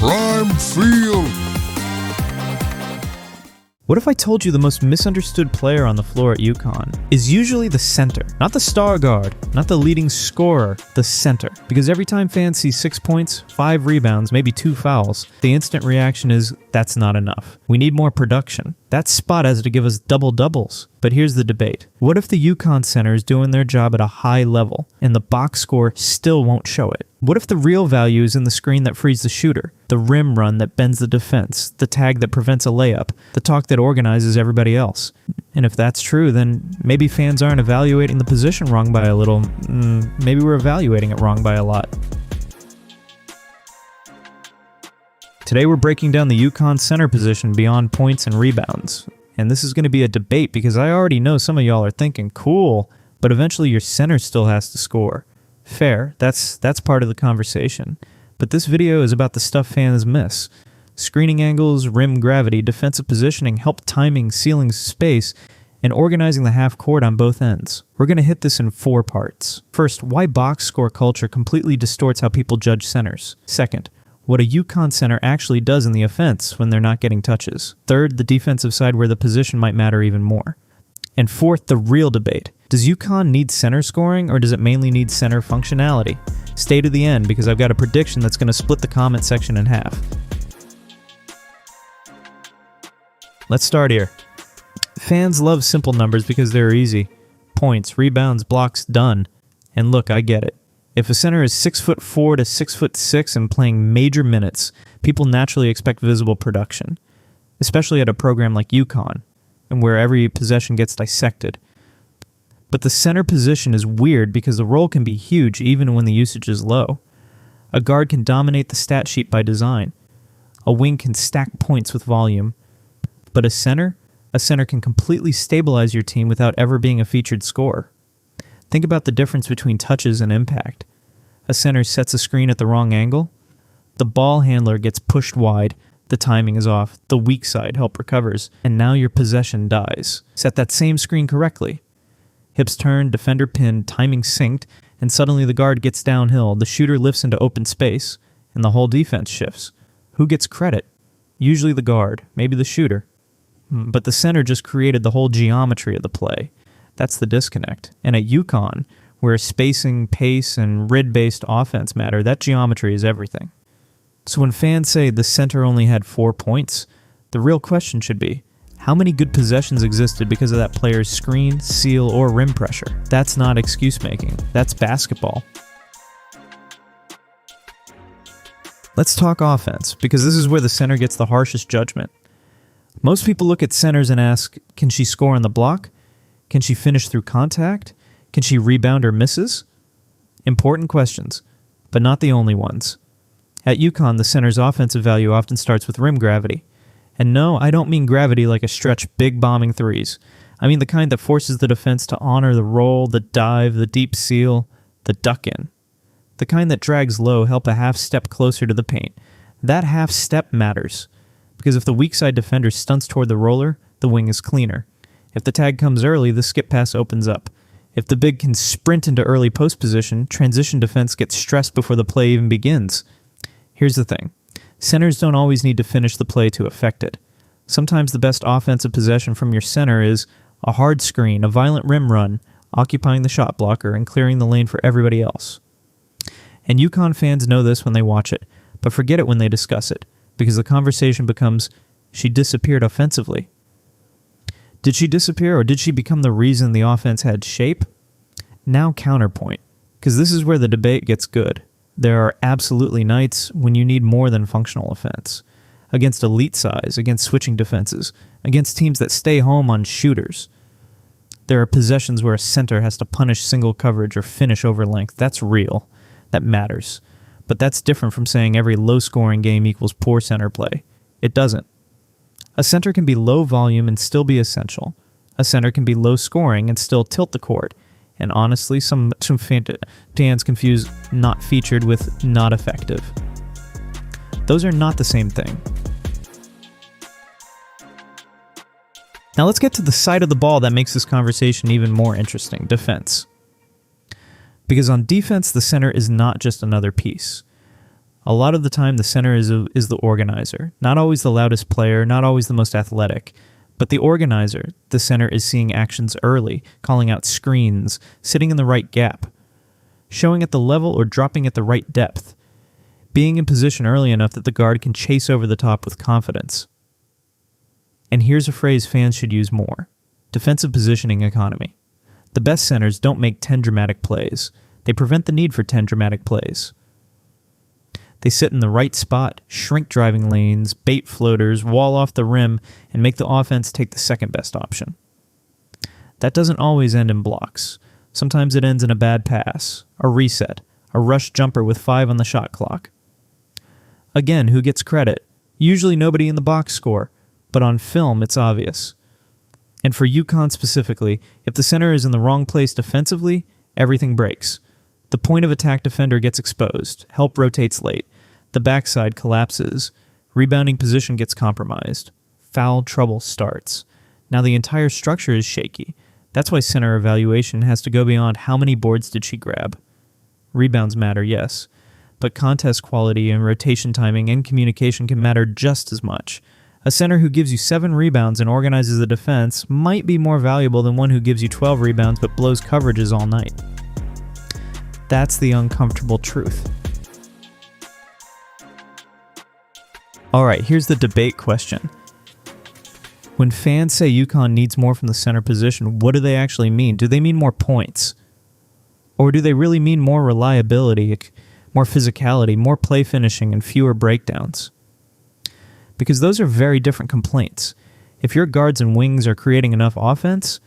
Prime field. What if I told you the most misunderstood player on the floor at UConn is usually the center? Not the star guard, not the leading scorer, the center. Because every time fans see 6 points, 5 rebounds, maybe 2 fouls, the instant reaction is, that's not enough. We need more production. That spot has to give us double-doubles. But here's the debate. What if the UConn center is doing their job at a high level, and the box score still won't show it? What if the real value is in the screen that frees the shooter, the rim run that bends the defense, the tag that prevents a layup, the talk that organizes everybody else? And if that's true, then maybe fans aren't evaluating the position wrong by a little. Maybe we're evaluating it wrong by a lot. Today we're breaking down the UConn center position beyond points and rebounds. And this is going to be a debate because I already know some of y'all are thinking, cool, but eventually your center still has to score. Fair, that's part of the conversation. But this video is about the stuff fans miss. Screening angles, rim gravity, defensive positioning, help timing, sealing space, and organizing the half court on both ends. We're going to hit this in 4 parts. First, why box score culture completely distorts how people judge centers. Second, what a UConn center actually does in the offense when they're not getting touches. Third, the defensive side where the position might matter even more. And fourth, the real debate. Does UConn need center scoring, or does it mainly need center functionality? Stay to the end, because I've got a prediction that's going to split the comment section in half. Let's start here. Fans love simple numbers because they're easy. Points, rebounds, blocks, done. And look, I get it. If a center is 6'4" to 6'6" and playing major minutes, people naturally expect visible production, especially at a program like UConn, and where every possession gets dissected. But the center position is weird because the role can be huge even when the usage is low. A guard can dominate the stat sheet by design. A wing can stack points with volume. But a center can completely stabilize your team without ever being a featured scorer. Think about the difference between touches and impact. A center sets a screen at the wrong angle. The ball handler gets pushed wide. The timing is off. The weak side help recovers. And now your possession dies. Set that same screen correctly. Hips turn, defender pin, timing synced, and suddenly the guard gets downhill, the shooter lifts into open space, and the whole defense shifts. Who gets credit? Usually the guard, maybe the shooter. But the center just created the whole geometry of the play. That's the disconnect. And at UConn, where spacing, pace, and RID-based offense matter, that geometry is everything. So when fans say the center only had 4 points, the real question should be, how many good possessions existed because of that player's screen, seal, or rim pressure? That's not excuse making. That's basketball. Let's talk offense, because this is where the center gets the harshest judgment. Most people look at centers and ask, can she score on the block? Can she finish through contact? Can she rebound or misses? Important questions, but not the only ones. At UConn, the center's offensive value often starts with rim gravity. And no, I don't mean gravity like a stretch big bombing threes. I mean the kind that forces the defense to honor the roll, the dive, the deep seal, the duck in. The kind that drags low, help a half step closer to the paint. That half step matters. Because if the weak side defender stunts toward the roller, the wing is cleaner. If the tag comes early, the skip pass opens up. If the big can sprint into early post position, transition defense gets stressed before the play even begins. Here's the thing. Centers don't always need to finish the play to affect it. Sometimes the best offensive possession from your center is a hard screen, a violent rim run, occupying the shot blocker, and clearing the lane for everybody else. And UConn fans know this when they watch it, but forget it when they discuss it, because the conversation becomes, she disappeared offensively. Did she disappear, or did she become the reason the offense had shape? Now counterpoint, because this is where the debate gets good. There are absolutely nights when you need more than functional offense. Against elite size, against switching defenses, against teams that stay home on shooters. There are possessions where a center has to punish single coverage or finish over length. That's real. That matters. But that's different from saying every low-scoring game equals poor center play. It doesn't. A center can be low volume and still be essential. A center can be low scoring and still tilt the court. And honestly, some fans confuse not featured with not effective. Those are not the same thing. Now let's get to the side of the ball that makes this conversation even more interesting, defense. Because on defense, the center is not just another piece. A lot of the time, the center is the organizer. Not always the loudest player, not always the most athletic. But the organizer, the center, is seeing actions early, calling out screens, sitting in the right gap, showing at the level or dropping at the right depth, being in position early enough that the guard can chase over the top with confidence. And here's a phrase fans should use more: defensive positioning economy. The best centers don't make 10 dramatic plays. They prevent the need for 10 dramatic plays. They sit in the right spot, shrink driving lanes, bait floaters, wall off the rim, and make the offense take the second best option. That doesn't always end in blocks. Sometimes it ends in a bad pass, a reset, a rush jumper with 5 on the shot clock. Again, who gets credit? Usually nobody in the box score, but on film it's obvious. And for UConn specifically, if the center is in the wrong place defensively, everything breaks. The point of attack defender gets exposed, help rotates late, the backside collapses, rebounding position gets compromised, foul trouble starts. Now the entire structure is shaky. That's why center evaluation has to go beyond how many boards did she grab. Rebounds matter, yes, but contest quality and rotation timing and communication can matter just as much. A center who gives you 7 rebounds and organizes the defense might be more valuable than one who gives you 12 rebounds but blows coverages all night. That's the uncomfortable truth. Alright, here's the debate question. When fans say UConn needs more from the center position, what do they actually mean? Do they mean more points? Or do they really mean more reliability, more physicality, more play finishing, and fewer breakdowns? Because those are very different complaints. If your guards and wings are creating enough offense,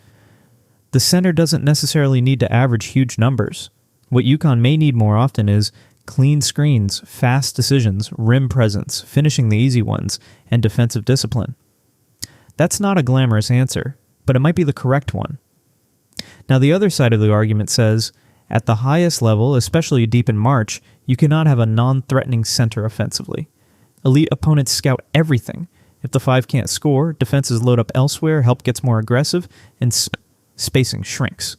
the center doesn't necessarily need to average huge numbers. What UConn may need more often is clean screens, fast decisions, rim presence, finishing the easy ones, and defensive discipline. That's not a glamorous answer, but it might be the correct one. Now the other side of the argument says, at the highest level, especially deep in March, you cannot have a non-threatening center offensively. Elite opponents scout everything. If the 5 can't score, defenses load up elsewhere, help gets more aggressive, and spacing shrinks.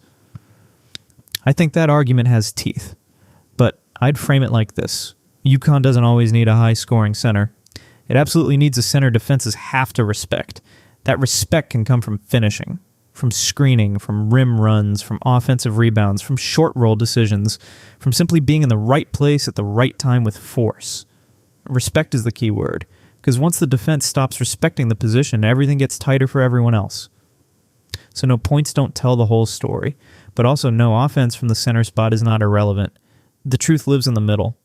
I think that argument has teeth, but I'd frame it like this. UConn doesn't always need a high-scoring center. It absolutely needs a center defenses have to respect. That respect can come from finishing, from screening, from rim runs, from offensive rebounds, from short roll decisions, from simply being in the right place at the right time with force. Respect is the key word, because once the defense stops respecting the position, everything gets tighter for everyone else. So no, points don't tell the whole story, but also no, offense from the center spot is not irrelevant. The truth lives in the middle.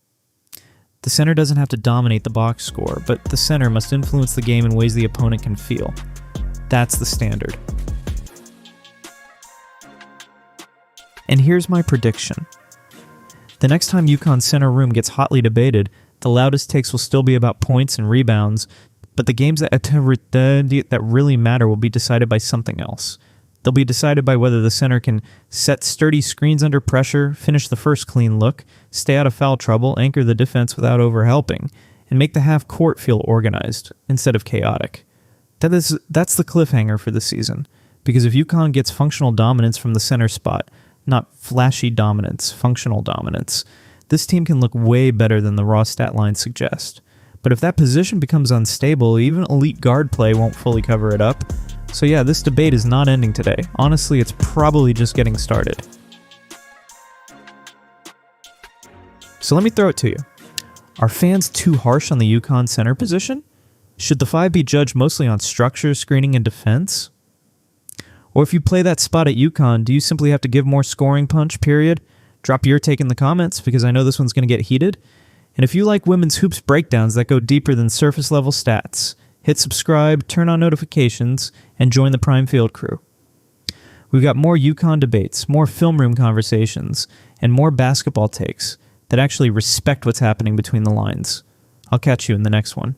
The center doesn't have to dominate the box score, but the center must influence the game in ways the opponent can feel. That's the standard. And here's my prediction. The next time UConn's center room gets hotly debated, the loudest takes will still be about points and rebounds, but the games that really matter will be decided by something else. They'll be decided by whether the center can set sturdy screens under pressure, finish the first clean look, stay out of foul trouble, anchor the defense without overhelping, and make the half court feel organized instead of chaotic. That's the cliffhanger for the season, because if UConn gets functional dominance from the center spot, not flashy dominance, functional dominance, this team can look way better than the raw stat lines suggest. But if that position becomes unstable, even elite guard play won't fully cover it up. So yeah, this debate is not ending today. Honestly, it's probably just getting started. So let me throw it to you. Are fans too harsh on the UConn center position? Should the 5 be judged mostly on structure, screening, and defense? Or if you play that spot at UConn, do you simply have to give more scoring punch, period? Drop your take in the comments, because I know this one's going to get heated. And if you like women's hoops breakdowns that go deeper than surface level stats, hit subscribe, turn on notifications, and join the Prime Field crew. We've got more UConn debates, more film room conversations, and more basketball takes that actually respect what's happening between the lines. I'll catch you in the next one.